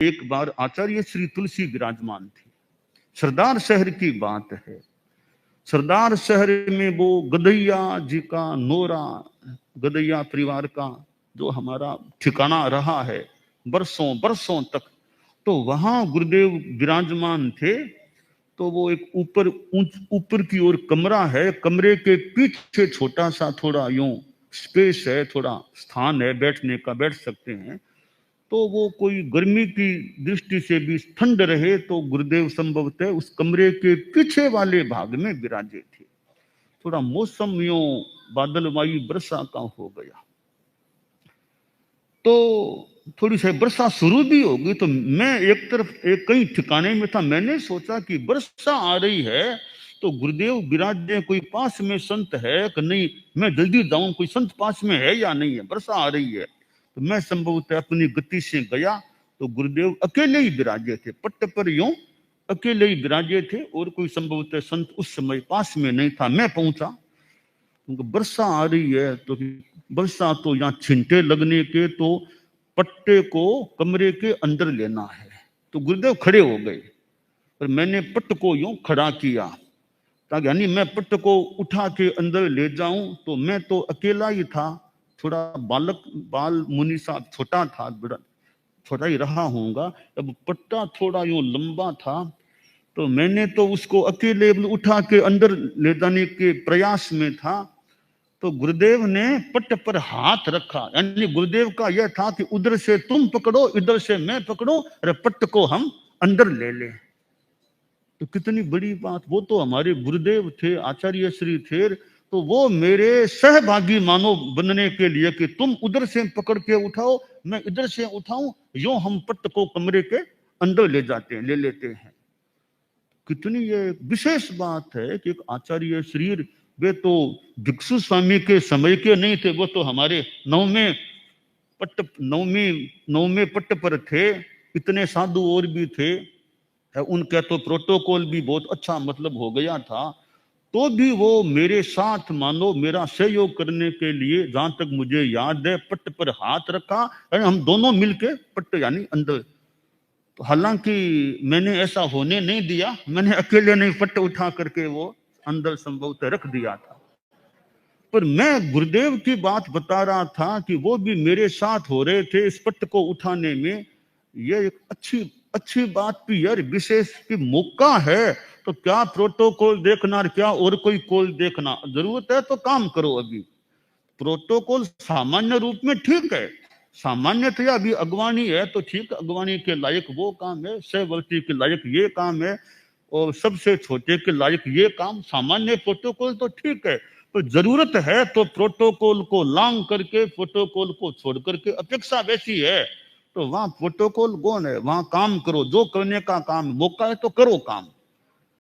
एक बार आचार्य श्री तुलसी विराजमान थे। सरदार शहर की बात है। सरदार शहर में वो गदैया जी का नोरा, गदैया परिवार का जो हमारा ठिकाना रहा है बरसों बरसों तक, तो वहां गुरुदेव विराजमान थे। तो वो एक ऊपर की ओर कमरा है, कमरे के पीछे छोटा सा थोड़ा यूं स्पेस है, थोड़ा स्थान है बैठने का, बैठ सकते हैं। तो वो कोई गर्मी की दृष्टि से भी ठंड रहे तो गुरुदेव संभवतः उस कमरे के पीछे वाले भाग में विराजे थे। थोड़ा मौसम यूं बादलवाई वर्षा का हो गया, तो थोड़ी सी वर्षा शुरू भी होगी। तो मैं एक तरफ कहीं ठिकाने में था, मैंने सोचा कि वर्षा आ रही है तो गुरुदेव विराजे, कोई पास में संत है कि नहीं, मैं जल्दी जाऊं, कोई संत पास में है या नहीं है, वर्षा आ रही है। तो मैं संभवतः अपनी गति से गया तो गुरुदेव अकेले ही विराजे थे, पट्ट पर यूं अकेले ही विराजे थे, और कोई संभवतः संत उस समय पास में नहीं था। मैं पहुंचा, क्योंकि वर्षा आ रही है तो वर्षा तो यहाँ छिंटे लगने के, तो पट्टे को कमरे के अंदर लेना है। तो गुरुदेव खड़े हो गए, पर मैंने पट्ट को यूं खड़ा किया ताकि यानी मैं पट्ट को उठा के अंदर ले जाऊं। तो मैं तो अकेला ही था, थोड़ा बाल मुनि साहब छोटा था, बड़ा छोटा ही रहा होगा। अब पट्टा थोड़ा यूं लंबा था, तो मैंने तो उसको अकेले उठा के अंदर ले जाने के प्रयास में था। तो गुरुदेव ने पट्ट पर हाथ रखा, यानी गुरुदेव का यह था कि उधर से तुम पकड़ो, इधर से मैं पकड़ो, अरे पट्ट को हम अंदर ले ले। तो कितनी बड़ी बात, वो तो हमारे गुरुदेव थे, आचार्य श्री थे, तो वो मेरे सहभागी मानो बनने के लिए कि तुम उधर से पकड़ के उठाओ, मैं इधर से उठाऊं, यो हम पट्ट को कमरे के अंदर ले जाते हैं, ले लेते हैं। कितनी ये विशेष बात है कि एक आचार्य श्री, वे तो भिक्षु स्वामी के समय के नहीं थे, वो तो हमारे नौवें पट्ट पर थे। इतने साधु और भी थे, उनका तो प्रोटोकॉल भी बहुत अच्छा मतलब हो गया था, तो भी वो मेरे साथ मानो मेरा सहयोग करने के लिए, जहां तक मुझे याद है, पट्ट पर हाथ रखा, हम दोनों मिलके पट्ट यानी अंदर। तो हालांकि मैंने ऐसा होने नहीं दिया, मैंने अकेले नहीं पट्ट उठा करके वो अंदर संभवतः रख दिया था, पर मैं गुरुदेव की बात बता रहा था कि वो भी मेरे साथ हो रहे थे इस पट्ट को उठाने में। ये एक अच्छी बात भी यार, विशेष की मौका है, तो क्या प्रोटोकॉल देखना, क्या और कोई कॉल देखना, जरूरत है तो काम करो। अभी प्रोटोकॉल सामान्य रूप में ठीक है, सामान्यतया अभी अगवानी है तो ठीक, अगवानी के लायक वो काम है, सहवर्ती के लायक ये काम है, और सबसे छोटे के लायक ये काम। सामान्य प्रोटोकॉल तो ठीक है, तो जरूरत है तो प्रोटोकॉल को लांग करके, प्रोटोकॉल को छोड़ करके, अपेक्षा वैसी है तो वहां प्रोटोकॉल कौन है, वहां काम करो, जो करने का काम, मौका है तो करो काम।